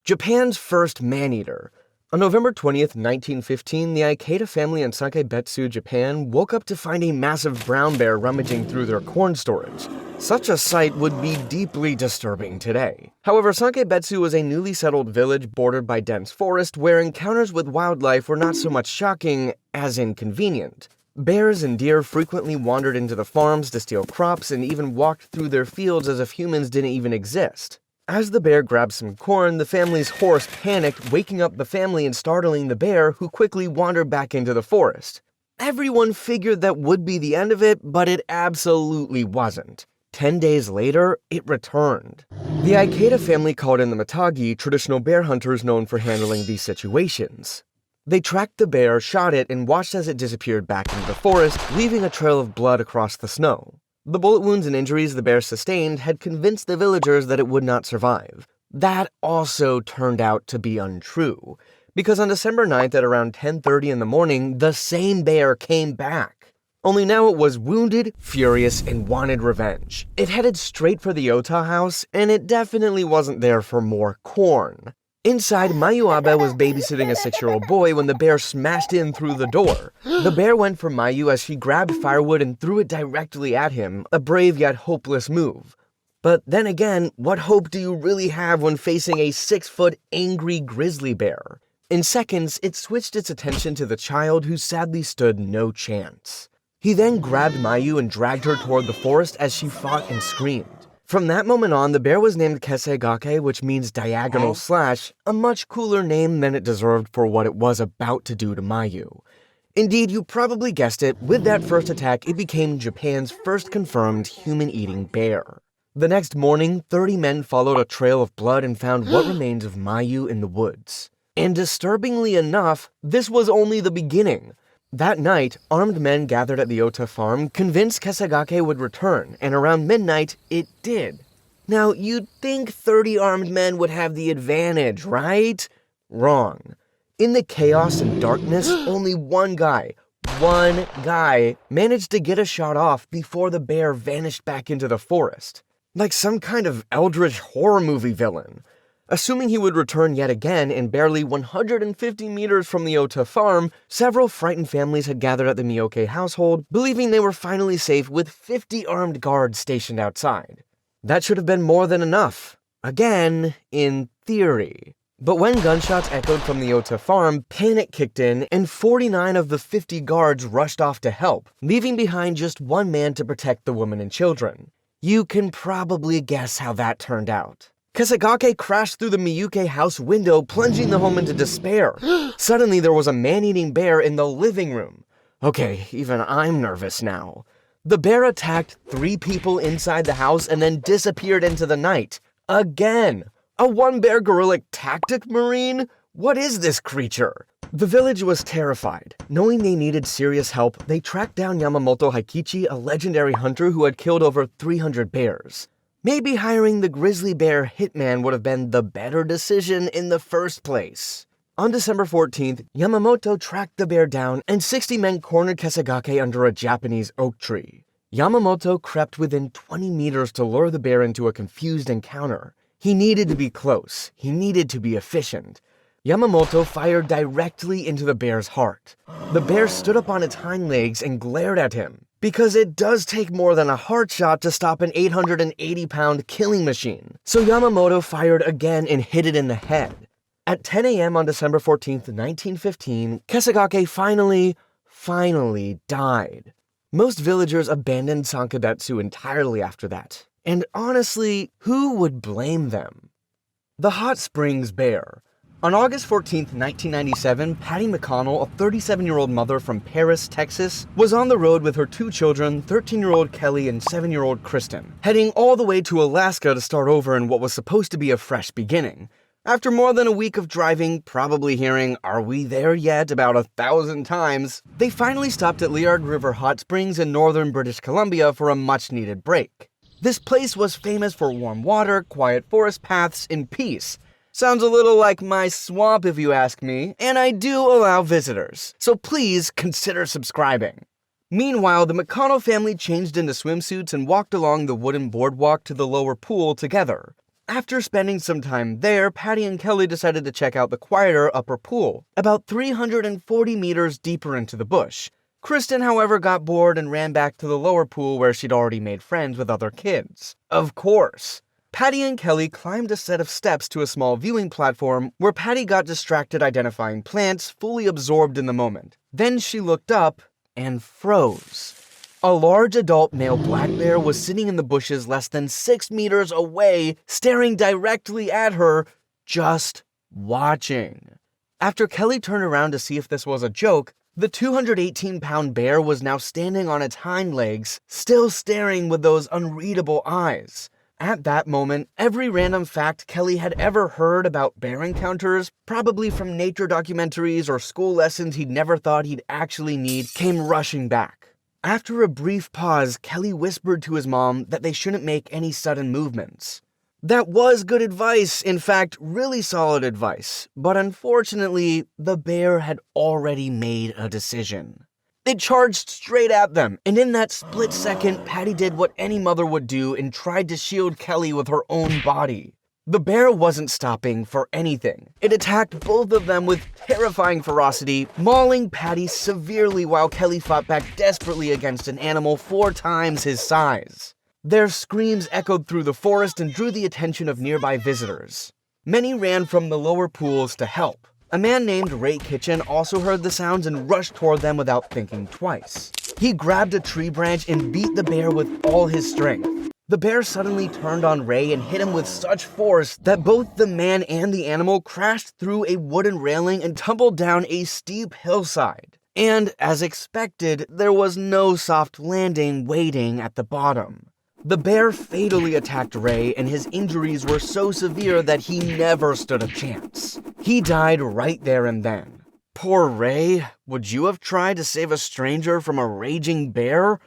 Japan's first man-eater. On November 20th, 1915, the Ikeda family in Sakebetsu, Japan, woke up to find a massive brown bear rummaging through their corn storage. Such a sight would be deeply disturbing today. However, Sakebetsu was a newly settled village bordered by dense forest where encounters with wildlife were not so much shocking as inconvenient. Bears and deer frequently wandered into the farms to steal crops and even walked through their fields as if humans didn't even exist. As the bear grabbed some corn, the family's horse panicked, waking up the family and startling the bear, who quickly wandered back into the forest. Everyone figured that would be the end of it, but it absolutely wasn't. 10 days later, it returned. The Ikeda family called in the Matagi, traditional bear hunters known for handling these situations. They tracked the bear, shot it, and watched as it disappeared back into the forest, leaving a trail of blood across the snow. The bullet wounds and injuries the bear sustained had convinced the villagers that it would not survive. That also turned out to be untrue, because on December 9th at around 10:30 in the morning, the same bear came back. Only now it was wounded, furious, and wanted revenge. It headed straight for the Ota house, and it definitely wasn't there for more corn. Inside, Mayu Abe was babysitting a 6-year-old boy when the bear smashed in through the door. The bear went for Mayu as she grabbed firewood and threw it directly at him, a brave yet hopeless move. But then again, what hope do you really have when facing a 6-foot angry grizzly bear? In seconds, it switched its attention to the child who sadly stood no chance. He then grabbed Mayu and dragged her toward the forest as she fought and screamed. From that moment on, the bear was named Kesegake, which means diagonal slash, a much cooler name than it deserved for what it was about to do to Mayu. Indeed, you probably guessed it, with that first attack, it became Japan's first confirmed human-eating bear. The next morning, 30 men followed a trail of blood and found what remains of Mayu in the woods. And disturbingly enough, this was only the beginning. That night, armed men gathered at the Ota farm, convinced Kesegake would return, and around midnight, it did. Now, you'd think 30 armed men would have the advantage, right? Wrong. In the chaos and darkness, only one guy, managed to get a shot off before the bear vanished back into the forest. Like some kind of eldritch horror movie villain. Assuming he would return yet again, and barely 150 meters from the Ota farm, several frightened families had gathered at the Miyoke household, believing they were finally safe with 50 armed guards stationed outside. That should have been more than enough. Again, in theory. But when gunshots echoed from the Ota farm, panic kicked in, and 49 of the 50 guards rushed off to help, leaving behind just one man to protect the women and children. You can probably guess how that turned out. Kesegake crashed through the Miyuke house window, plunging the home into despair. Suddenly, there was a man-eating bear in the living room. Okay, even I'm nervous now. The bear attacked 3 people inside the house and then disappeared into the night. Again! A one-bear gorillic tactic marine? What is this creature? The village was terrified. Knowing they needed serious help, they tracked down Yamamoto Haikichi, a legendary hunter who had killed over 300 bears. Maybe hiring the grizzly bear hitman would have been the better decision in the first place. On December 14th, Yamamoto tracked the bear down and 60 men cornered Kesegake under a Japanese oak tree. Yamamoto crept within 20 meters to lure the bear into a confused encounter. He needed to be close. He needed to be efficient. Yamamoto fired directly into the bear's heart. The bear stood up on its hind legs and glared at him. Because it does take more than a heart shot to stop an 880-pound killing machine. So Yamamoto fired again and hit it in the head. At 10 a.m. on December 14th, 1915, Kesegake finally died. Most villagers abandoned Sankebetsu entirely after that. And honestly, who would blame them? The Hot Springs Bear. On August 14, 1997, Patty McConnell, a 37-year-old mother from Paris, Texas, was on the road with her 2 children, 13-year-old Kelly and 7-year-old Kristen, heading all the way to Alaska to start over in what was supposed to be a fresh beginning. After more than a week of driving, probably hearing, "Are we there yet?" about 1,000 times, they finally stopped at Liard River Hot Springs in northern British Columbia for a much-needed break. This place was famous for warm water, quiet forest paths, and peace. Sounds a little like my swamp if you ask me, and I do allow visitors, so please consider subscribing. Meanwhile, the McConnell family changed into swimsuits and walked along the wooden boardwalk to the lower pool together. After spending some time there, Patty and Kelly decided to check out the quieter upper pool, about 340 meters deeper into the bush. Kristen, however, got bored and ran back to the lower pool where she'd already made friends with other kids. Of course. Patty and Kelly climbed a set of steps to a small viewing platform where Patty got distracted identifying plants, fully absorbed in the moment. Then she looked up and froze. A large adult male black bear was sitting in the bushes less than 6 meters away, staring directly at her, just watching. After Kelly turned around to see if this was a joke, the 218-pound bear was now standing on its hind legs, still staring with those unreadable eyes. At that moment, every random fact Kelly had ever heard about bear encounters, probably from nature documentaries or school lessons he'd never thought he'd actually need, came rushing back. After a brief pause, Kelly whispered to his mom that they shouldn't make any sudden movements. That was good advice, in fact, really solid advice, but unfortunately, the bear had already made a decision. It charged straight at them, and in that split second, Patty did what any mother would do and tried to shield Kelly with her own body. The bear wasn't stopping for anything. It attacked both of them with terrifying ferocity, mauling Patty severely while Kelly fought back desperately against an animal 4 times his size. Their screams echoed through the forest and drew the attention of nearby visitors. Many ran from the lower pools to help. A man named Ray Kitchen also heard the sounds and rushed toward them without thinking twice. He grabbed a tree branch and beat the bear with all his strength. The bear suddenly turned on Ray and hit him with such force that both the man and the animal crashed through a wooden railing and tumbled down a steep hillside. And, as expected, there was no soft landing waiting at the bottom. The bear fatally attacked Ray, and his injuries were so severe that he never stood a chance. He died right there and then. Poor Ray. Would you have tried to save a stranger from a raging bear?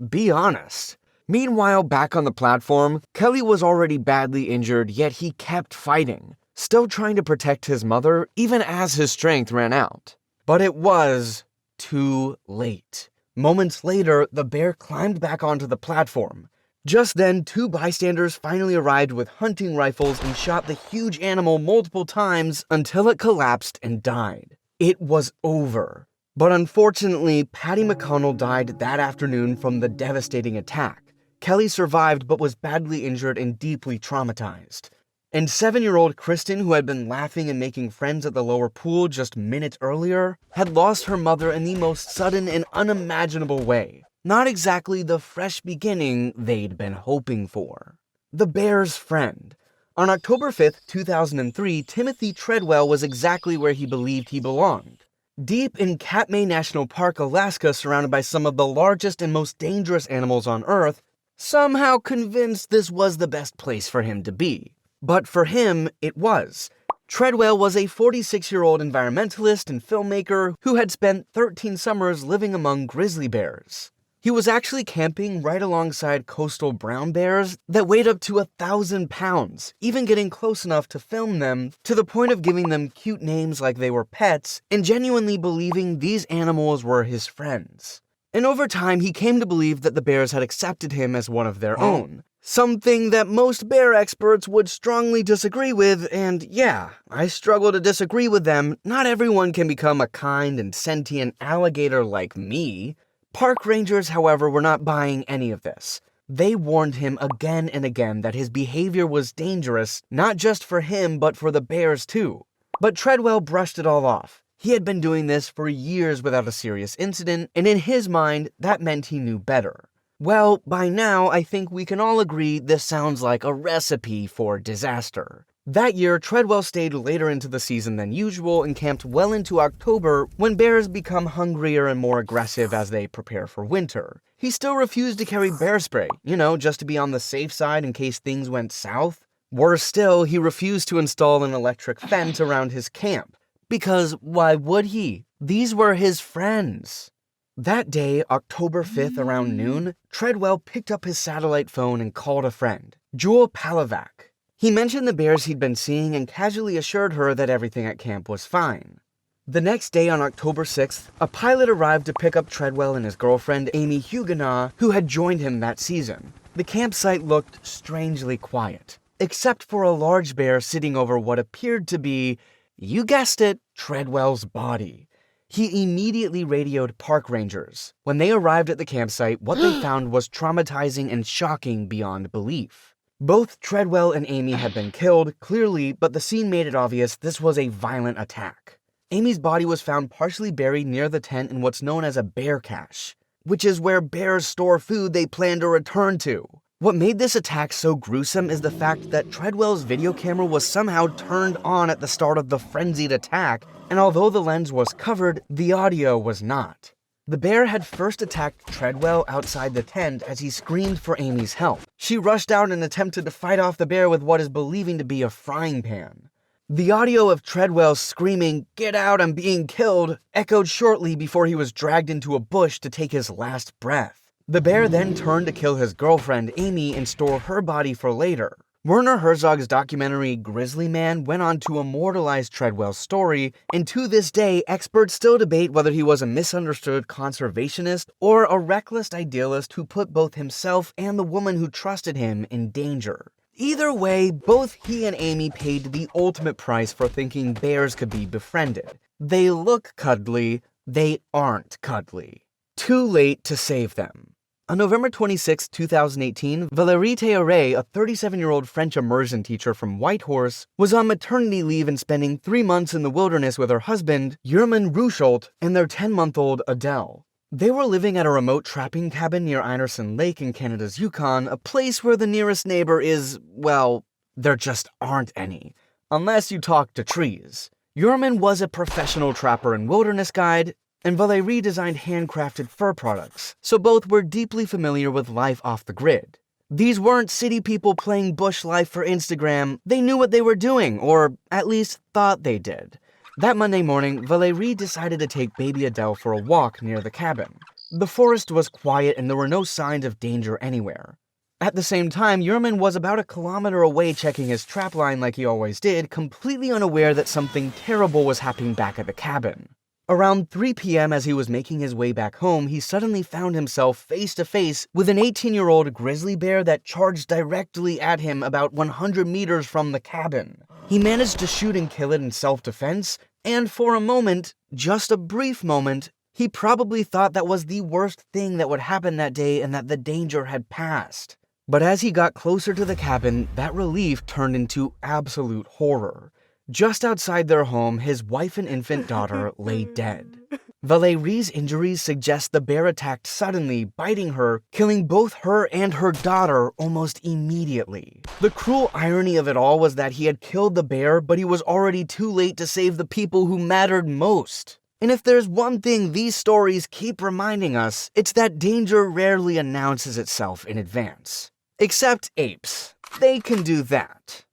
Be honest. Meanwhile, back on the platform, Kelly was already badly injured, yet he kept fighting, still trying to protect his mother, even as his strength ran out. But it was too late. Moments later, the bear climbed back onto the platform. Just then, 2 bystanders finally arrived with hunting rifles and shot the huge animal multiple times until it collapsed and died. It was over. But unfortunately, Patty McConnell died that afternoon from the devastating attack. Kelly survived but was badly injured and deeply traumatized. And 7-year-old Kristen, who had been laughing and making friends at the lower pool just minutes earlier, had lost her mother in the most sudden and unimaginable way. Not exactly the fresh beginning they'd been hoping for. The bear's friend. On October 5th, 2003, Timothy Treadwell was exactly where he believed he belonged. Deep in Katmai National Park, Alaska, surrounded by some of the largest and most dangerous animals on Earth, somehow convinced this was the best place for him to be. But for him, it was. Treadwell was a 46-year-old environmentalist and filmmaker who had spent 13 summers living among grizzly bears. He was actually camping right alongside coastal brown bears that weighed up to 1,000 pounds, even getting close enough to film them, to the point of giving them cute names like they were pets, and genuinely believing these animals were his friends. And over time, he came to believe that the bears had accepted him as one of their own. Something that most bear experts would strongly disagree with, and yeah, I struggle to disagree with them. Not everyone can become a kind and sentient alligator like me. Park rangers, however, were not buying any of this. They warned him again and again that his behavior was dangerous, not just for him, but for the bears too. But Treadwell brushed it all off. He had been doing this for years without a serious incident, and in his mind, that meant he knew better. Well, by now, I think we can all agree this sounds like a recipe for disaster. That year, Treadwell stayed later into the season than usual and camped well into October, when bears become hungrier and more aggressive as they prepare for winter. He still refused to carry bear spray, just to be on the safe side in case things went south. Worse still, he refused to install an electric fence around his camp. Because why would he? These were his friends. That day, October 5th around noon, Treadwell picked up his satellite phone and called a friend, Jewel Palavac. He mentioned the bears he'd been seeing and casually assured her that everything at camp was fine. The next day on October 6th, a pilot arrived to pick up Treadwell and his girlfriend, Amy Huguenot, who had joined him that season. The campsite looked strangely quiet. except for a large bear sitting over what appeared to be, you guessed it, Treadwell's body. He immediately radioed park rangers. When they arrived at the campsite, what they found was traumatizing and shocking beyond belief. Both Treadwell and Amy had been killed, clearly, but the scene made it obvious this was a violent attack. Amy's body was found partially buried near the tent in what's known as a bear cache, which is where bears store food they plan to return to. What made this attack so gruesome is the fact that Treadwell's video camera was somehow turned on at the start of the frenzied attack, and although the lens was covered, the audio was not. The bear had first attacked Treadwell outside the tent as he screamed for Amy's help. She rushed out and attempted to fight off the bear with what is believed to be a frying pan. The audio of Treadwell screaming, "Get out, I'm being killed," echoed shortly before he was dragged into a bush to take his last breath. The bear then turned to kill his girlfriend, Amy, and store her body for later. Werner Herzog's documentary Grizzly went on to immortalize Treadwell's story, and to this day, experts still debate whether he was a misunderstood conservationist or a reckless idealist who put both himself and the woman who trusted him in danger. Either way, both he and Amy paid the ultimate price for thinking bears could be befriended. They look cuddly, they aren't cuddly. Too late to save them. On November 26, 2018, Valérie Théoret, a 37-year-old French immersion teacher from Whitehorse, was on maternity leave and spending 3 months in the wilderness with her husband, Jurman Ruschelt, and their 10-month-old Adele. They were living at a remote trapping cabin near Inerson Lake in Canada's Yukon, a place where the nearest neighbor is, well, there just aren't any, unless you talk to trees. Jurman was a professional trapper and wilderness guide, and Valérie designed handcrafted fur products, so both were deeply familiar with life off the grid. These weren't city people playing bush life for Instagram, they knew what they were doing, or at least thought they did. That Monday morning, Valérie decided to take baby Adele for a walk near the cabin. The forest was quiet and there were no signs of danger anywhere. At the same time, Jurman was about 1 kilometer away checking his trapline like he always did, completely unaware that something terrible was happening back at the cabin. Around 3 p.m. as he was making his way back home, he suddenly found himself face to face with an 18-year-old grizzly bear that charged directly at him about 100 meters from the cabin. He managed to shoot and kill it in self-defense, and for a moment, just a brief moment, he probably thought that was the worst thing that would happen that day and that the danger had passed. But as he got closer to the cabin, that relief turned into absolute horror. Just outside their home, his wife and infant daughter lay dead. Valérie's injuries suggest the bear attacked suddenly, biting her, killing both her and her daughter almost immediately. The cruel irony of it all was that he had killed the bear, but he was already too late to save the people who mattered most. And if there's one thing these stories keep reminding us, it's that danger rarely announces itself in advance. Except apes. They can do that.